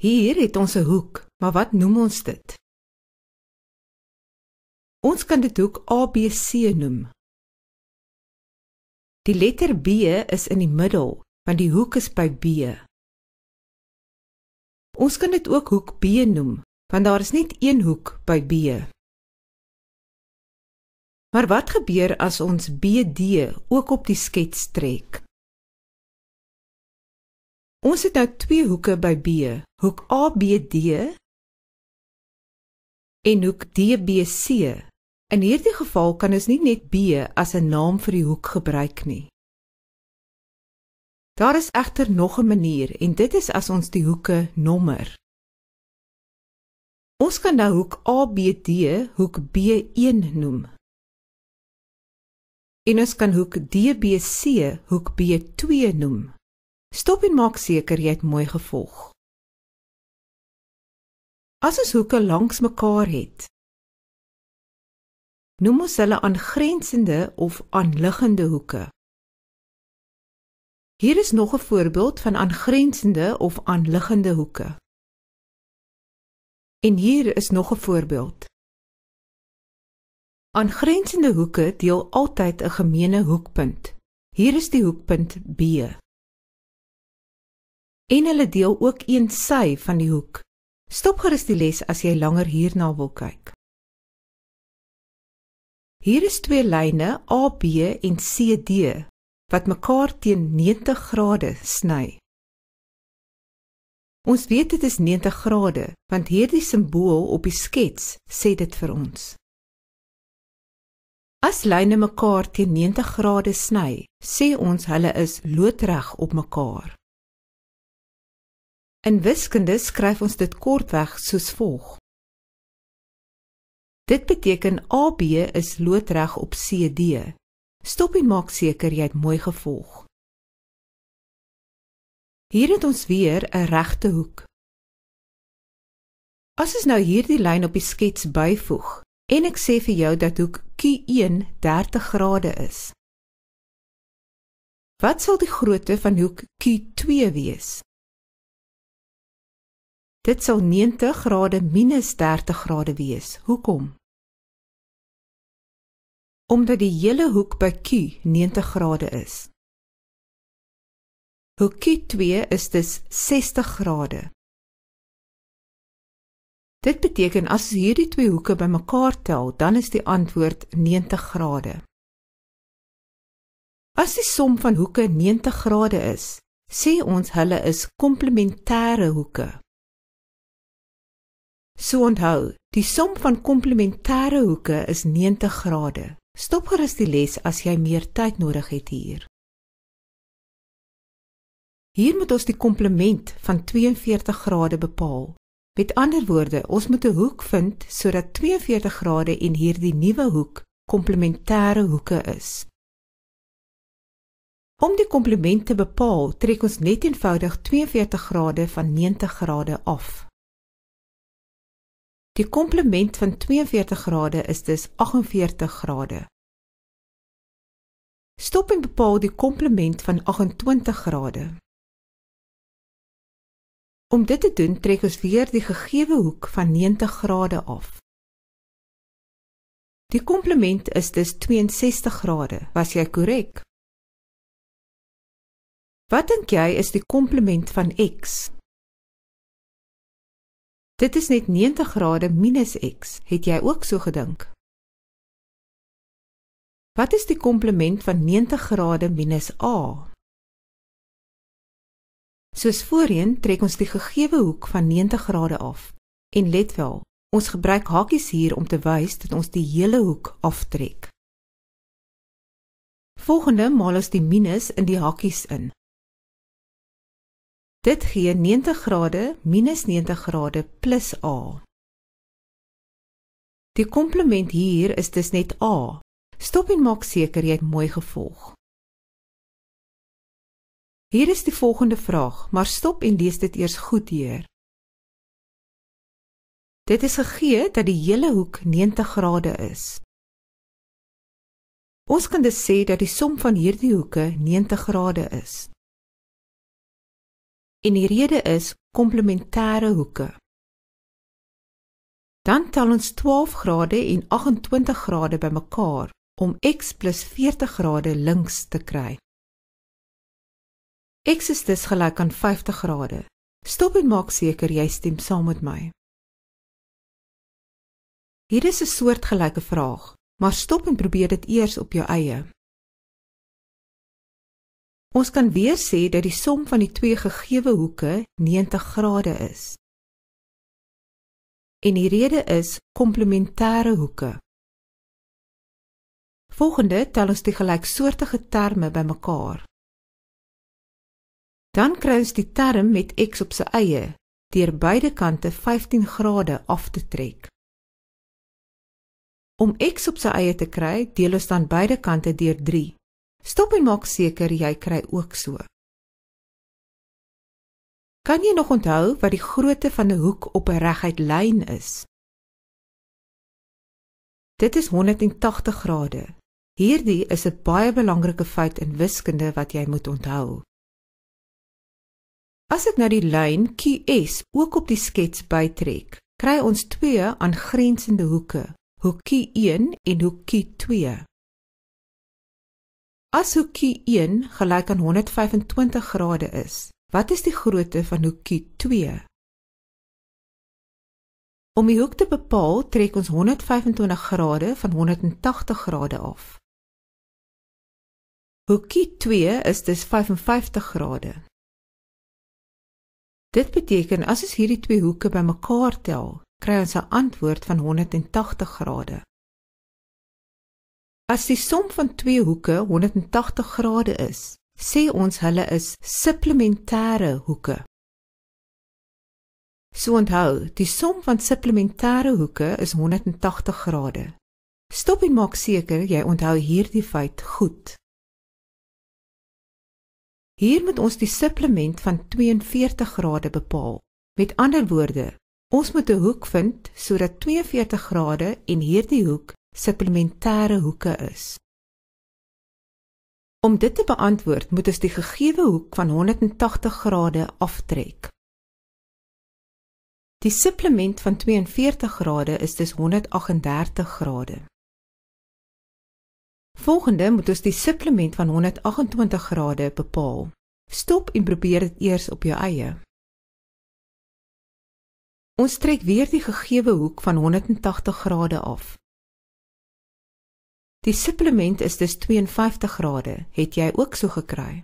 Hier het ons 'n hoek, maar wat noem ons dit? Ons kan dit hoek ABC noem. Die letter B is in die middel, want die hoek is by B. Ons kan dit ook hoek B noem, want daar is net een hoek by B. Maar wat gebeur as ons BD ook op die skets trek? Ons het nou twee hoeke by B, hoek ABD en hoek DBC. In hierdie geval kan ons nie net B as 'n naam vir die hoek gebruik nie. Daar is egter nog 'n manier en dit is as ons die hoeke nommer. Ons kan nou hoek ABD hoek B1 noem. En ons kan hoek DBC hoek B2 noem. Stop en maak seker jy het mooi gevolg. As ons hoeke langs mekaar het, noem ons hulle aangrensende of aanliggende hoeke. Hier is nog 'n voorbeeld van aangrensende of aanliggende hoeke. En hier is nog 'n voorbeeld. Aangrensende hoeke deel altyd 'n gemeene hoekpunt. Hier is die hoekpunt B. En hulle deel ook een sy van die hoek. Stop gerus die les as jy langer hierna wil kyk. Hier is twee lyne AB en CD wat mekaar teen 90 grade sny. Ons weet dit is 90 grade want hierdie simbool op die skets sê dit vir ons. As lyne mekaar teen 90 grade sny, sê ons hulle is loodreg op mekaar. In wiskunde skryf ons dit kortweg soos volg. Dit beteken AB is loodreg op CD. Stop en maak seker jy het mooi gevolg. Hier het ons weer 'n regte hoek. As ons nou hierdie lyn op die skets byvoeg en ek sê vir jou dat hoek Q1 30 grade is. Wat sal die grootte van hoek Q2 wees? Dit sal 90 grade minus 30 grade wees. Hoekom? Omdat die hele hoek by Q 90 grade is. Hoek Q2 is dus 60 grade. Dit beteken as hierdie twee hoeke bymekaar tel, dan is die antwoord 90 grade. As die som van hoeke 90 grade is, sê ons hulle is komplementêre hoeke. So onthou, die som van komplementêre hoeke is 90 grade. Stop gerus die les as jy meer tyd nodig het hier. Hier moet ons die komplement van 42 grade bepaal. Met ander woorde, ons moet 'n hoek vind sodat 42 grade en hierdie nuwe hoek komplementêre hoeke is. Om die komplement te bepaal, trek ons net eenvoudig 42 grade van 90 grade af. Die komplement van 42 grade is dus 48 grade. Stop en bepaal die komplement van 28 grade. Om dit te doen, trek ons weer die gegewe hoek van 90 grade af. Die komplement is dus 62 grade. Was jy korrek? Wat dink jy is die komplement van X? Dit is net 90 grade minus X. Het jy ook so gedink? Wat is die komplement van 90 grade minus A? Soos voorheen trek ons die gegewe hoek van 90 grade af. En let wel, ons gebruik hakies hier om te wys dat ons die hele hoek aftrek. Volgende maal ons die minus in die hakies in. Dit gee 90 grade minus 90 grade plus A. Die komplement hier is dus net A. Stop en maak seker jy het mooi gevolg. Hier is die volgende vraag, maar stop en lees dit eers goed hier. Dit is gegee dat die hele hoek 90 grade is. Ons kan dus sê dat die som van hierdie hoeke 90 grade is. En die rede is komplementêre hoeke. Dan tel ons 12 grade en 28 grade bymekaar om x plus 40 grade links te kry. X is dus gelyk aan 50 grade. Stop en maak seker jy stem saam met my. Hier is 'n soortgelyke vraag, maar stop en probeer dit eers op jou eie. Ons kan weer sê dat die som van die twee gegewe hoeke 90 grade is. En die rede is komplementêre hoeke. Volgende tel ons die gelyksoortige terme bymekaar. Dan kry ons die term met x op sy eie, deur beide kante 15 grade af te trek. Om x op sy eie te kry, deel ons dan beide kante deur 3. Stop en maak seker jy kry ook so. Kan jy nog onthou wat die grootte van 'n hoek op 'n reguit lyn is? Dit is 180 grade. Hierdie is 'n baie belangrike feit in wiskunde wat jy moet onthou. As ek nou die lyn QS ook op die skets bytrek, kry ons twee aangrensende hoeke, hoek Q1 en hoek Q2. As hoek Q1 gelyk aan 125 grade is, wat is die grootte van hoek Q2? Om die hoek te bepaal, trek ons 125 grade van 180 grade af. Hoek Q2 is dus 55 grade. Dit beteken as ons hierdie twee hoeke bymekaar tel, kry ons 'n antwoord van 180 grade. As die som van twee hoeke 180 grade is, sê ons hulle is supplementêre hoeke. So onthou, die som van supplementêre hoeke is 180 grade. Stop en maak seker jy onthou hierdie feit goed. Hier moet ons die supplement van 42 grade bepaal. Met ander woorde, ons moet 'n hoek vind sodat 42 grade en hierdie hoek supplementêre hoeke is. Om dit te beantwoord, moet ons die gegewe hoek van 180 grade aftrek. Die supplement van 42 grade is dus 138 grade. Volgende moet ons die supplement van 128 grade bepaal. Stop en probeer dit eers op jou eie. Ons trek weer die gegewe hoek van 180 grade af. Die supplement is dus 52 grade, het jy ook so gekry.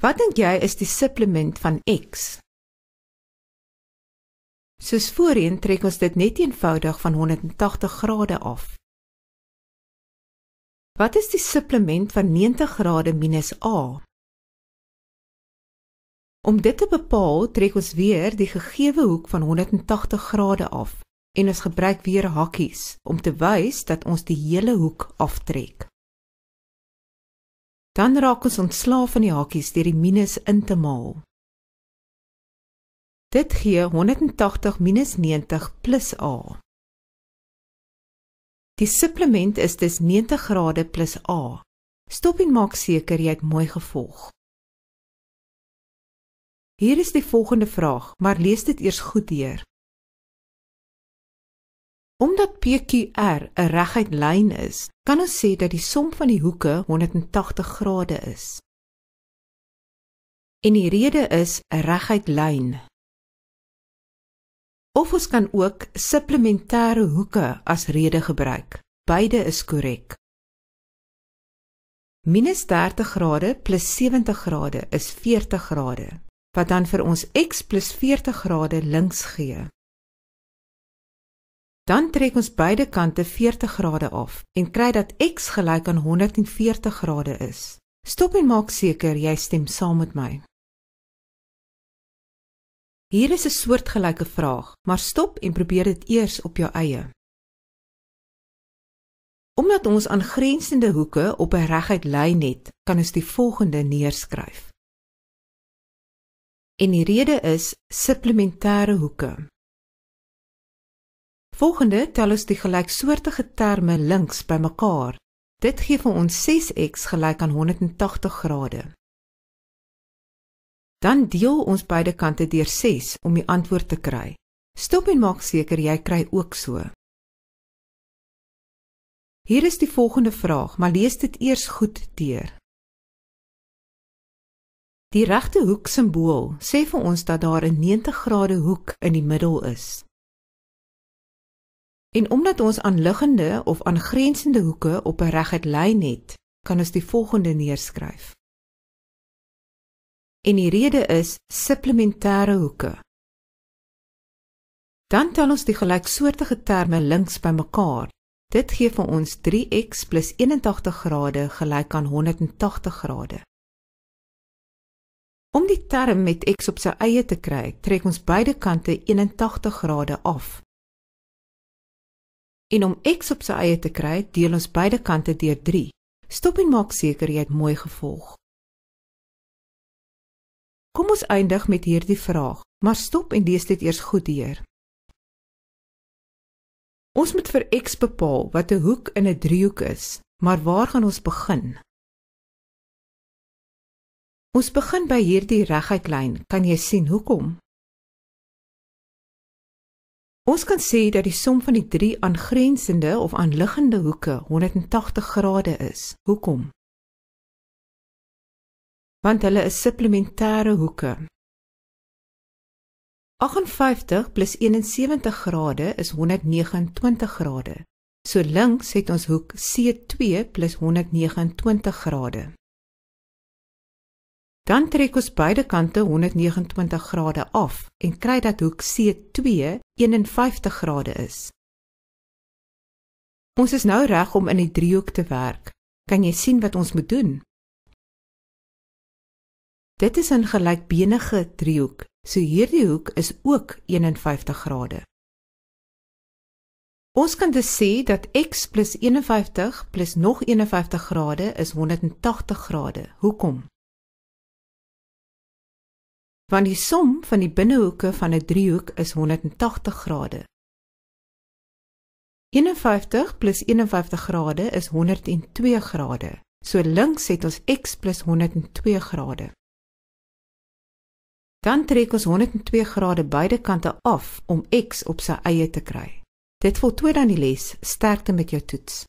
Wat dink jy is die supplement van x? Soos voorheen trek ons dit net eenvoudig van 180 grade af. Wat is die supplement van 90 grade minus a? Om dit te bepaal, trek ons weer die gegewe hoek van 180 grade af en ons gebruik weer hakkies om te wys dat ons die hele hoek aftrek. Dan raak ons ontslaaf van die hakkies deur die minus in te maal. Dit gee 180 minus 90 plus a. Die supplement is dus 90 grade plus a. Stop en maak seker jy het mooi gevolg. Hier is die volgende vraag, maar lees dit eers goed deur. Omdat PQR 'n reguit lyn is, kan ons sê dat die som van die hoeke 180 grade is. En die rede is 'n reguit lyn. Of ons kan ook supplementêre hoeke as rede gebruik. Beide is korrek. Minus 30 grade plus 70 grade is 40 grade, wat dan vir ons x plus 40 grade links gee. Dan trek ons beide kante 40 grade af en kry dat x gelyk aan 140 grade is. Stop en maak seker jy stem saam met my. Hier is 'n soortgelyke vraag, maar stop en probeer dit eers op jou eie. Omdat ons aangrensende hoeke op 'n reguit lyn het, kan ons die volgende neerskryf. En die rede is supplementêre hoeke. Volgende tel ons die gelyksoortige terme links bymekaar. Dit gee vir ons 6x gelyk aan 180 grade. Dan deel ons beide kante deur 6 om die antwoord te kry. Stop en maak seker jy kry ook so. Hier is die volgende vraag, maar lees dit eers goed deur. Die regte hoek simbool sê vir ons dat daar 'n 90° hoek in die middel is. En omdat ons aanliggende of aangrensende hoeke op 'n reguit lyn het, kan ons die volgende neerskryf. En die rede is supplementêre hoeke. Dan tel ons die gelyksoortige terme links bymekaar. Dit gee vir ons 3x plus 81° gelyk aan 180°. Om die term met x op sy eie te kry, trek ons beide kante 81° af. En om x op sy eie te kry, deel ons beide kante deur 3. Stop en maak seker jy het mooi gevolg. Kom ons eindig met hierdie vraag, maar stop en lees dit eers goed deur. Ons moet vir x bepaal wat 'n hoek in 'n driehoek is, maar waar gaan ons begin? Ons begin by hierdie reguitlyn, kan jy sien hoekom? Ons kan sê dat die som van die 3 aangrensende of aanliggende hoeke 180° is. Hoekom? Want hulle is supplementêre hoeke. 58 plus 71° is 129°. So links het ons hoek C2 plus 129°. Dan trek ons beide kante 129° af en kry dat hoek C2 51° is. Ons is nou reg om in die driehoek te werk. Kan jy sien wat ons moet doen? Dit is 'n gelykbenige driehoek, so hierdie hoek is ook 51°. Ons kan dus sê dat x plus 51 plus nog 51° is 180°. Hoekom? Want die som van die binnehoeke van 'n driehoek is 180°. 51 plus 51° is 102°. So links het ons x plus 102°. Dan trek ons 102° beide kante af om x op sy eie te kry. Dit voltooi dan die les. Sterkte met jou toets.